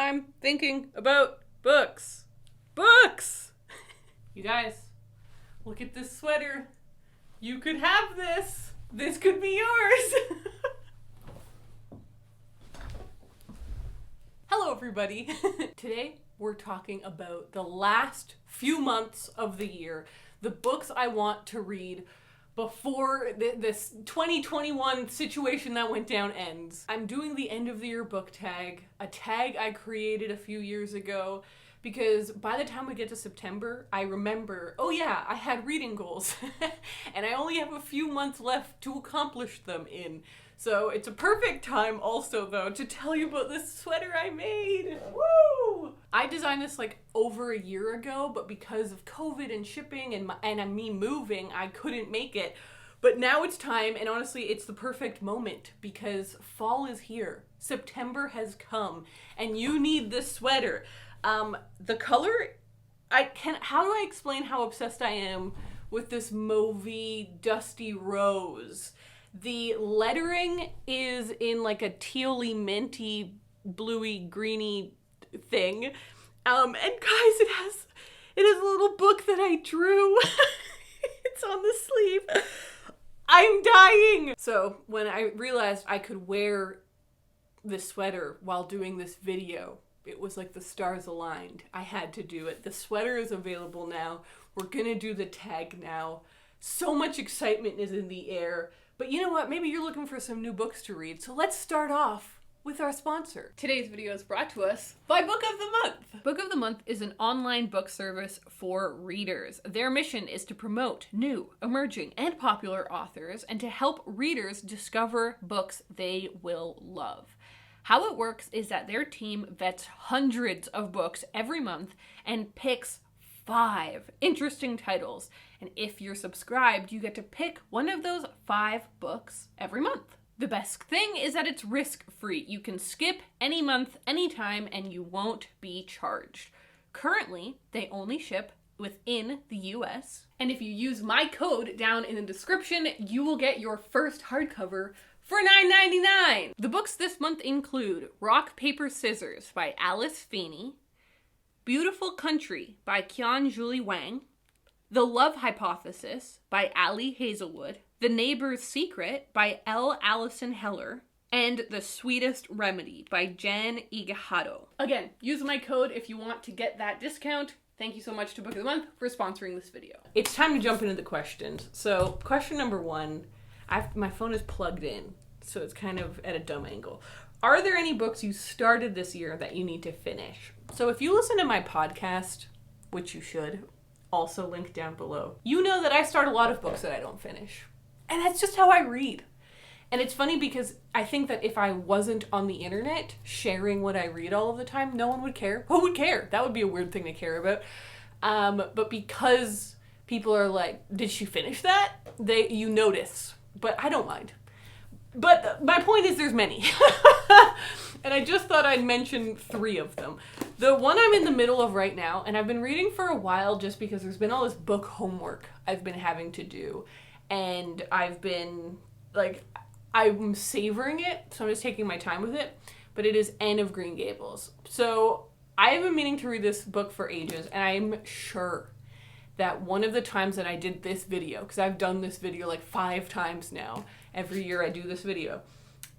time thinking about books. Books! You guys, look at this sweater. You could have this. This could be yours. Hello, everybody. Today, we're talking about the last few months of the year, the books I want to read before this 2021 situation that went down ends. I'm doing the end of the year book tag, a tag I created a few years ago, because by the time we get to September, I remember, oh yeah, I had reading goals, and I only have a few months left to accomplish them in. So it's a perfect time also, though, to tell you about this sweater I made. Woo! I designed this like over a year ago, but because of COVID and shipping and me moving, I couldn't make it. But now it's time, and honestly, it's the perfect moment because fall is here. September has come, and you need this sweater. The color, how do I explain how obsessed I am with this mauvey, dusty rose? The lettering is in like a tealy, minty, bluey, greeny thing. And guys, it has a little book that I drew. It's on the sleeve. I'm dying. So when I realized I could wear this sweater while doing this video, it was like the stars aligned. I had to do it. The sweater is available now. We're gonna do the tag now. So much excitement is in the air. But you know what? Maybe you're looking for some new books to read. So let's start off with our sponsor. Today's video is brought to us by Book of the Month. Book of the Month is an online book service for readers. Their mission is to promote new, emerging, and popular authors and to help readers discover books they will love. How it works is that their team vets hundreds of books every month and picks 5 interesting titles. And if you're subscribed, you get to pick one of those 5 books every month. The best thing is that it's risk-free. You can skip any month, anytime, and you won't be charged. Currently, they only ship within the US. And if you use my code down in the description, you will get your first hardcover for $9.99. The books this month include Rock, Paper, Scissors by Alice Feeney, Beautiful Country by Qian-Julie Wang, The Love Hypothesis by Ali Hazelwood, The Neighbor's Secret by L. Allison Heller, and The Sweetest Remedy by Jan Igahado. Again, use my code if you want to get that discount. Thank you so much to Book of the Month for sponsoring this video. It's time to jump into the questions. So, question number 1, my phone is plugged in, so it's kind of at a dumb angle. Are there any books you started this year that you need to finish? So if you listen to my podcast, which you should, also linked down below, you know that I start a lot of books that I don't finish. And that's just how I read. And it's funny because I think that if I wasn't on the internet sharing what I read all of the time, no one would care. Who would care? That would be a weird thing to care about. But because people are like, did she finish that? You notice. But I don't mind. But my point is there's many. And I just thought I'd mention 3 of them. The one I'm in the middle of right now, and I've been reading for a while just because there's been all this book homework I've been having to do. And I've been, like, I'm savoring it, so I'm just taking my time with it. But it is Anne of Green Gables. So I have been meaning to read this book for ages, and I'm sure that one of the times that I did this video, because I've done this video like 5 times now, every year I do this video,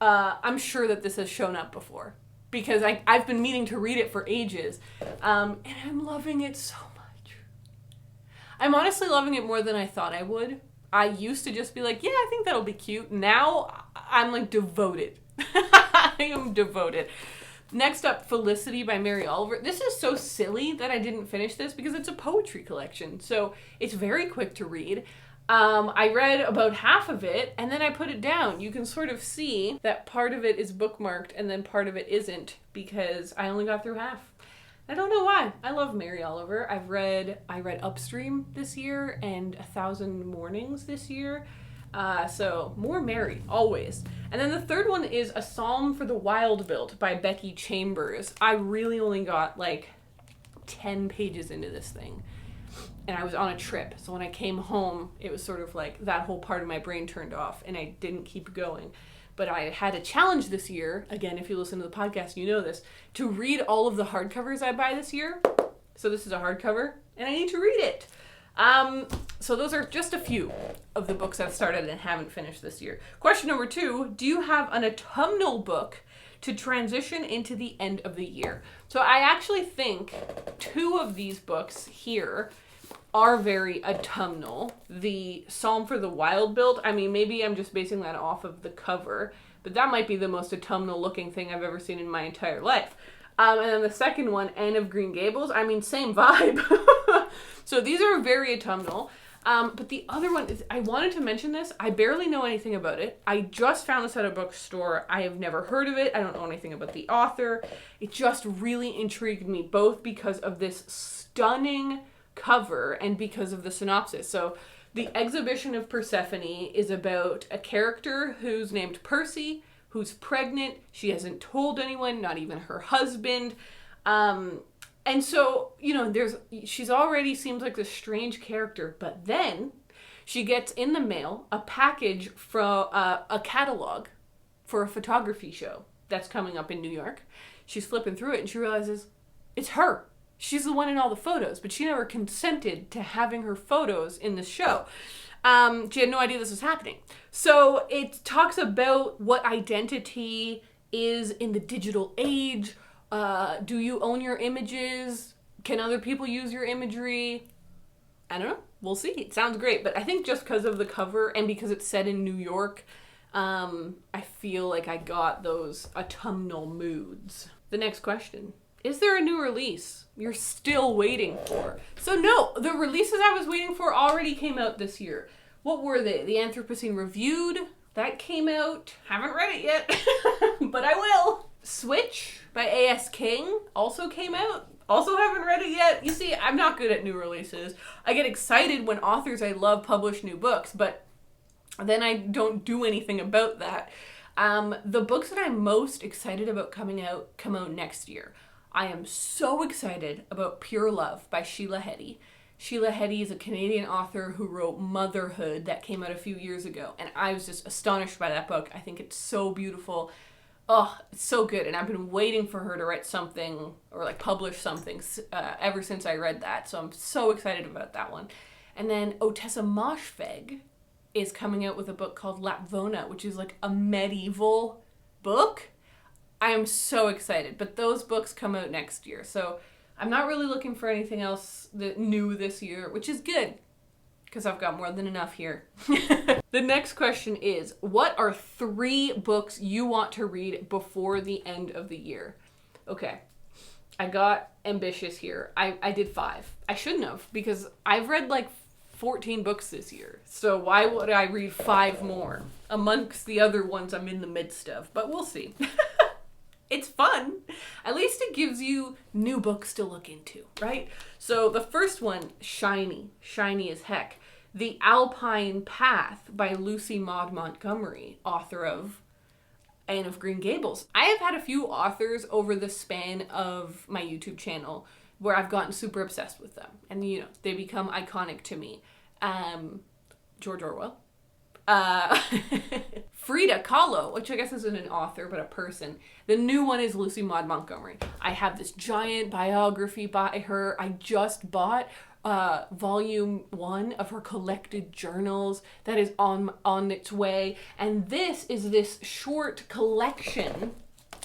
I'm sure that this has shown up before, because I've been meaning to read it for ages, and I'm loving it so much. I'm honestly loving it more than I thought I would. I used to just be like, yeah, I think that'll be cute. Now I'm like devoted. I am devoted. Next up, Felicity by Mary Oliver. This is so silly that I didn't finish this because it's a poetry collection. So it's very quick to read. I read about half of it and then I put it down. You can sort of see that part of it is bookmarked and then part of it isn't because I only got through half. I don't know why. I love Mary Oliver. I read Upstream this year and 1,000 Mornings this year. So more Mary, always. And then the third one is A Psalm for the Wild-Built by Becky Chambers. I really only got like 10 pages into this thing. And I was on a trip. So when I came home, it was sort of like that whole part of my brain turned off and I didn't keep going. but I had a challenge this year, again, if you listen to the podcast, you know this, to read all of the hardcovers I buy this year. So this is a hardcover, and I need to read it. So those are just a few of the books I've started and haven't finished this year. Question number 2, do you have an autumnal book to transition into the end of the year? So I actually think 2 of these books here are very autumnal. The Psalm for the Wild Build, I mean, maybe I'm just basing that off of the cover, but that might be the most autumnal looking thing I've ever seen in my entire life. And then the second one, Anne of Green Gables, I mean, same vibe. So these are very autumnal. But the other one is, I wanted to mention this. I barely know anything about it. I just found this at a bookstore. I have never heard of it. I don't know anything about the author. It just really intrigued me, both because of this stunning cover and because of the synopsis. So the Exhibition of Persephone is about a character who's named Percy, who's pregnant. She hasn't told anyone, not even her husband. And so, you know, she's already seems like this strange character, but then she gets in the mail a package from a catalog for a photography show that's coming up in New York. She's flipping through it and she realizes it's her. She's the one in all the photos, but she never consented to having her photos in the show. She had no idea this was happening. So it talks about what identity is in the digital age. Do you own your images? Can other people use your imagery? I don't know. We'll see. It sounds great. But I think just because of the cover and because it's set in New York, I feel like I got those autumnal moods. The next question. Is there a new release you're still waiting for? So no, the releases I was waiting for already came out this year. What were they? The Anthropocene Reviewed, that came out. Haven't read it yet, but I will. Switch by A.S. King also came out. Also haven't read it yet. You see, I'm not good at new releases. I get excited when authors I love publish new books, but then I don't do anything about that. The books that I'm most excited about come out next year. I am so excited about Pure Love by Sheila Heti. Sheila Heti is a Canadian author who wrote Motherhood that came out a few years ago, and I was just astonished by that book. I think it's so beautiful. Oh, it's so good, and I've been waiting for her to write something or like publish something ever since I read that, so I'm so excited about that one. And then Otessa Moshfegh is coming out with a book called Lapvona, which is like a medieval book. I am so excited, but those books come out next year, so I'm not really looking for anything else new this year, which is good, because I've got more than enough here. The next question is, what are 3 books you want to read before the end of the year? Okay, I got ambitious here. I did 5. I shouldn't have, because I've read like 14 books this year, so why would I read 5 more amongst the other ones I'm in the midst of? But we'll see. It's fun. At least it gives you new books to look into, right? So the first one, shiny as heck. The Alpine Path by Lucy Maud Montgomery, author of Anne of Green Gables. I have had a few authors over the span of my YouTube channel where I've gotten super obsessed with them. And, you know, they become iconic to me. George Orwell. Frida Kahlo, which I guess isn't an author, but a person. The new one is Lucy Maud Montgomery. I have this giant biography by her. I just bought volume 1 of her collected journals that is on its way. And this is this short collection,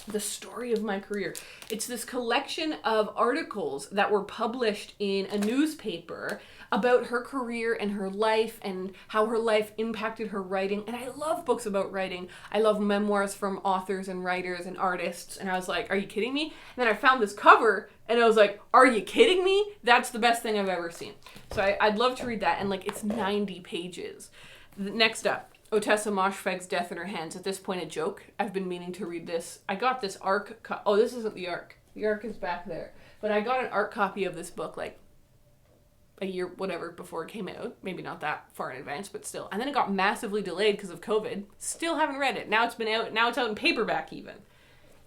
The Story of My Career. It's this collection of articles that were published in a newspaper about her career and her life and how her life impacted her writing. And I love books about writing. I love memoirs from authors and writers and artists. And I was like, are you kidding me? And then I found this cover and I was like, are you kidding me? That's the best thing I've ever seen. So I'd love to read that. And like, it's 90 pages. Next up, Otessa Moshfegh's Death in Her Hands. At this point, a joke. I've been meaning to read this. I got this ARC. Oh, this isn't the ARC. The ARC is back there. But I got an ARC copy of this book like a year, whatever, before it came out. Maybe not that far in advance, but still. And then it got massively delayed because of COVID. Still haven't read it. Now it's been out. Now it's out in paperback even.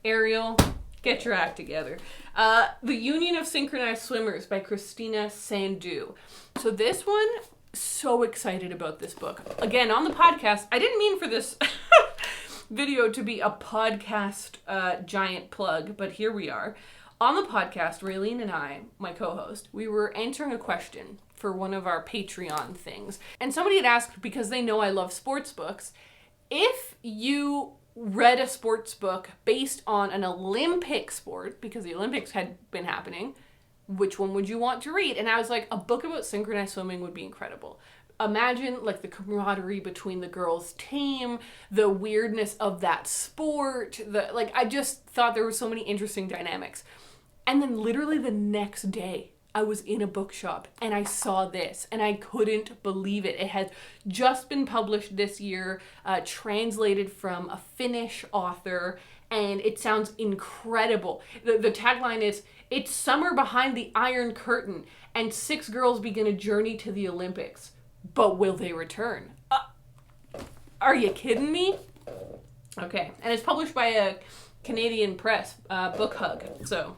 Ariel, get your act together. The Union of Synchronized Swimmers by Christina Sandhu. So this one, so excited about this book. Again, on the podcast, I didn't mean for this video to be a podcast giant plug, but here we are. On the podcast, Raylene and I, my co-host, we were answering a question for one of our Patreon things. And somebody had asked, because they know I love sports books, if you read a sports book based on an Olympic sport, because the Olympics had been happening, which one would you want to read? And I was like, a book about synchronized swimming would be incredible. Imagine like the camaraderie between the girls' team, the weirdness of that sport, I just thought there were so many interesting dynamics. And then literally the next day, I was in a bookshop and I saw this and I couldn't believe it. It had just been published this year, translated from a Finnish author, and it sounds incredible. The tagline is, "It's summer behind the Iron Curtain and 6 girls begin a journey to the Olympics. But will they return?" Are you kidding me? Okay, and it's published by a Canadian press, Book Hug. So,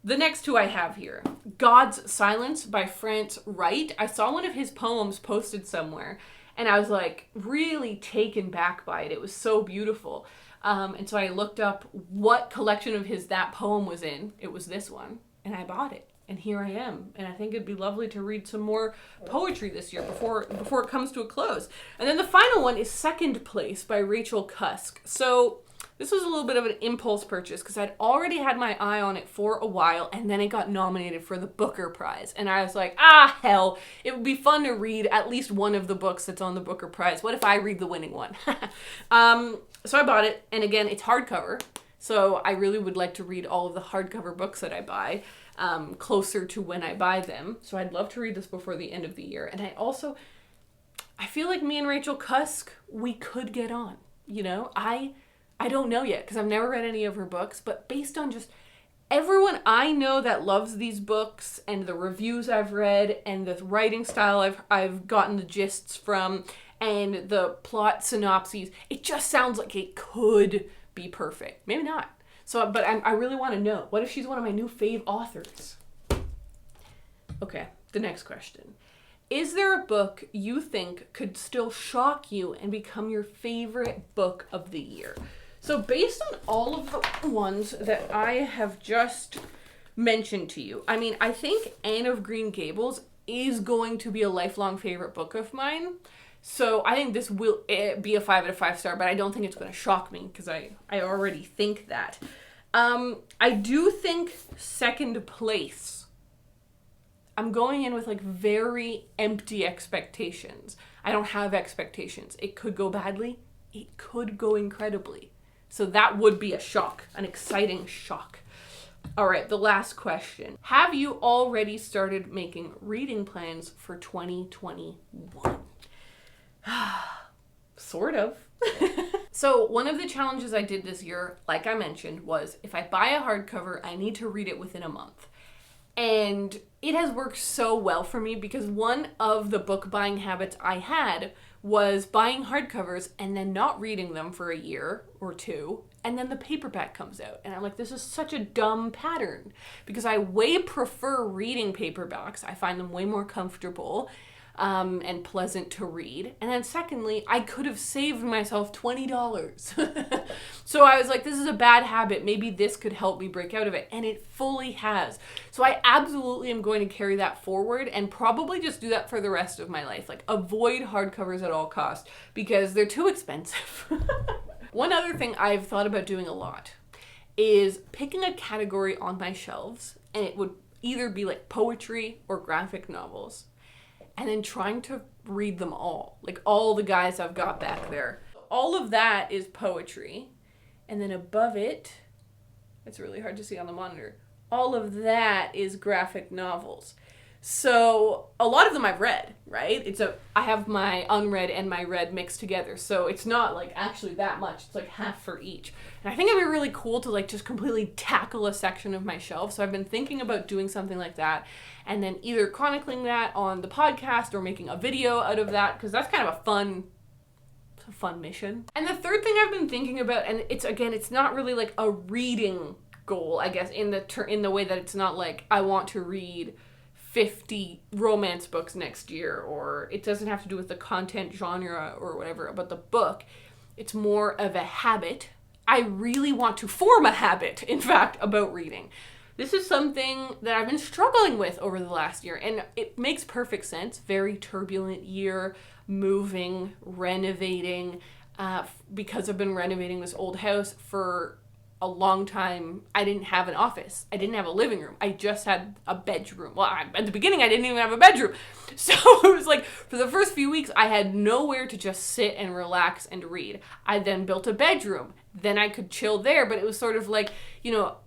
the next two I have here. God's Silence by France Wright. I saw one of his poems posted somewhere, and I was like really taken back by it. It was so beautiful. And so I looked up what collection of his that poem was in. It was this one, and I bought it. And here I am. And I think it'd be lovely to read some more poetry this year before it comes to a close. And then the final one is Second Place by Rachel Cusk. So this was a little bit of an impulse purchase because I'd already had my eye on it for a while, and then it got nominated for the Booker Prize. And I was like, hell, it would be fun to read at least one of the books that's on the Booker Prize. What if I read the winning one? So I bought it. And again, it's hardcover. So I really would like to read all of the hardcover books that I buy. Closer to when I buy them. So I'd love to read this before the end of the year. And I feel like me and Rachel Cusk, we could get on, you know? I don't know yet because I've never read any of her books, but based on just everyone I know that loves these books and the reviews I've read and the writing style I've gotten the gists from and the plot synopses, it just sounds like it could be perfect. Maybe not. So, but I really want to know, what if she's one of my new fave authors? Okay, the next question. Is there a book you think could still shock you and become your favorite book of the year? So based on all of the ones that I have just mentioned to you, I mean, I think Anne of Green Gables is going to be a lifelong favorite book of mine. So I think this will be a 5 out of 5 star, but I don't think it's going to shock me because I already think that. I do think Second Place. I'm going in with like very empty expectations. I don't have expectations. It could go badly. It could go incredibly. So that would be a shock, an exciting shock. All right, the last question. Have you already started making reading plans for 2021? Sort of. So one of the challenges I did this year, like I mentioned, was if I buy a hardcover, I need to read it within a month. And it has worked so well for me because one of the book buying habits I had was buying hardcovers and then not reading them for a year or two, and then the paperback comes out. And I'm like, this is such a dumb pattern because I way prefer reading paperbacks. I find them way more comfortable and pleasant to read. And then secondly, I could have saved myself $20. So I was like, this is a bad habit. Maybe this could help me break out of it. And it fully has. So I absolutely am going to carry that forward and probably just do that for the rest of my life. Like, avoid hardcovers at all costs because they're too expensive. One other thing I've thought about doing a lot is picking a category on my shelves, and it would either be like poetry or graphic novels, and then trying to read them all, like all the guys I've got back there. All of that is poetry, and then above it, it's really hard to see on the monitor, all of that is graphic novels. So a lot of them I've read, right? I have my unread and my read mixed together. So it's not like actually that much. It's like half for each. And I think it'd be really cool to like just completely tackle a section of my shelf. So I've been thinking about doing something like that and then either chronicling that on the podcast or making a video out of that, because that's kind of a fun mission. And the third thing I've been thinking about, and it's not really like a reading goal, I guess, in the way that it's not like I want to read 50 romance books next year, or it doesn't have to do with the content genre or whatever about the book. It's more of a habit. I really want to form a habit, in fact, about reading. This is something that I've been struggling with over the last year, and it makes perfect sense. Very turbulent year, moving, renovating. Because I've been renovating this old house for a long time, I didn't have an office. I didn't have a living room. I just had a bedroom. Well, at the beginning, I didn't even have a bedroom. So it was like, for the first few weeks, I had nowhere to just sit and relax and read. I then built a bedroom. Then I could chill there, but it was sort of like,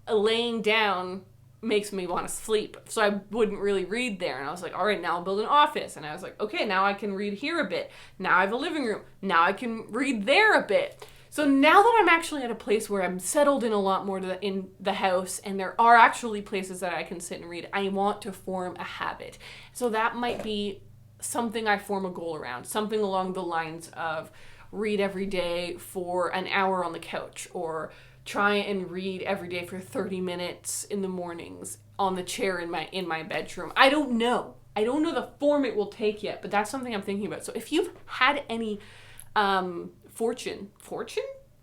laying down makes me want to sleep. So I wouldn't really read there. And I was like, all right, now I'll build an office. And I was like, okay, now I can read here a bit. Now I have a living room. Now I can read there a bit. So now that I'm actually at a place where I'm settled in a lot more in the house and there are actually places that I can sit and read, I want to form a habit. So that might be something I form a goal around, something along the lines of read every day for an hour on the couch, or try and read every day for 30 minutes in the mornings on the chair in my bedroom. I don't know the form it will take yet, but that's something I'm thinking about. So if you've had any fortune?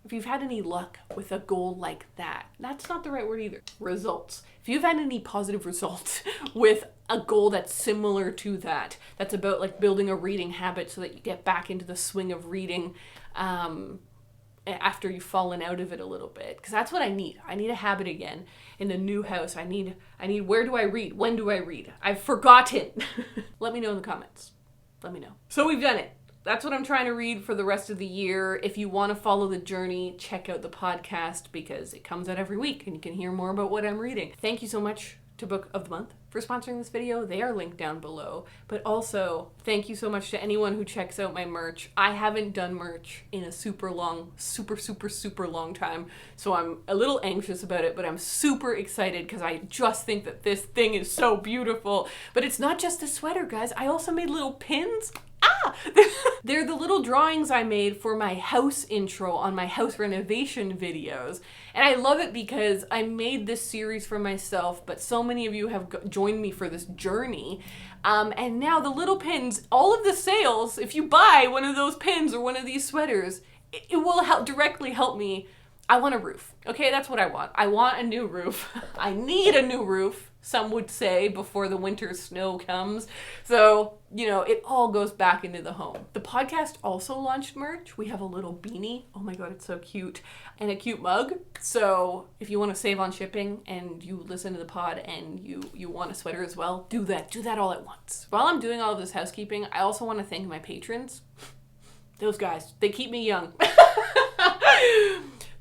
If you've had any luck with a goal like that, that's not the right word either. Results. If you've had any positive results with a goal that's similar to that, that's about like building a reading habit so that you get back into the swing of reading after you've fallen out of it a little bit, because that's what I need. I need a habit again in the new house. I need where do I read? When do I read? I've forgotten. Let me know in the comments. Let me know. So we've done it. That's what I'm trying to read for the rest of the year. If you want to follow the journey, check out the podcast because it comes out every week and you can hear more about what I'm reading. Thank you so much to Book of the Month for sponsoring this video. They are linked down below. But also, thank you so much to anyone who checks out my merch. I haven't done merch in a super long time, so I'm a little anxious about it, but I'm super excited because I just think that this thing is so beautiful. But it's not just a sweater, guys. I also made little pins. They're the little drawings I made for my house intro on my house renovation videos. And I love it because I made this series for myself, but so many of you have joined me for this journey. And now the little pins, all of the sales, if you buy one of those pins or one of these sweaters, it will directly help me. I want a roof. Okay, that's what I want. I want a new roof. I need a new roof, some would say, before the winter snow comes. So, it all goes back into the home. The podcast also launched merch. We have a little beanie. Oh my God, it's so cute. And a cute mug. So if you want to save on shipping and you listen to the pod and you want a sweater as well, do that. Do that all at once. While I'm doing all of this housekeeping, I also want to thank my patrons. Those guys, they keep me young.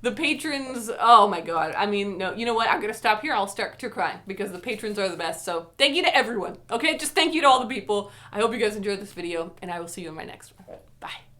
The patrons, oh my God. I mean, no, you know what? I'm going to stop here. I'll start to cry because the patrons are the best. So thank you to everyone. Okay, just thank you to all the people. I hope you guys enjoyed this video and I will see you in my next one. Bye.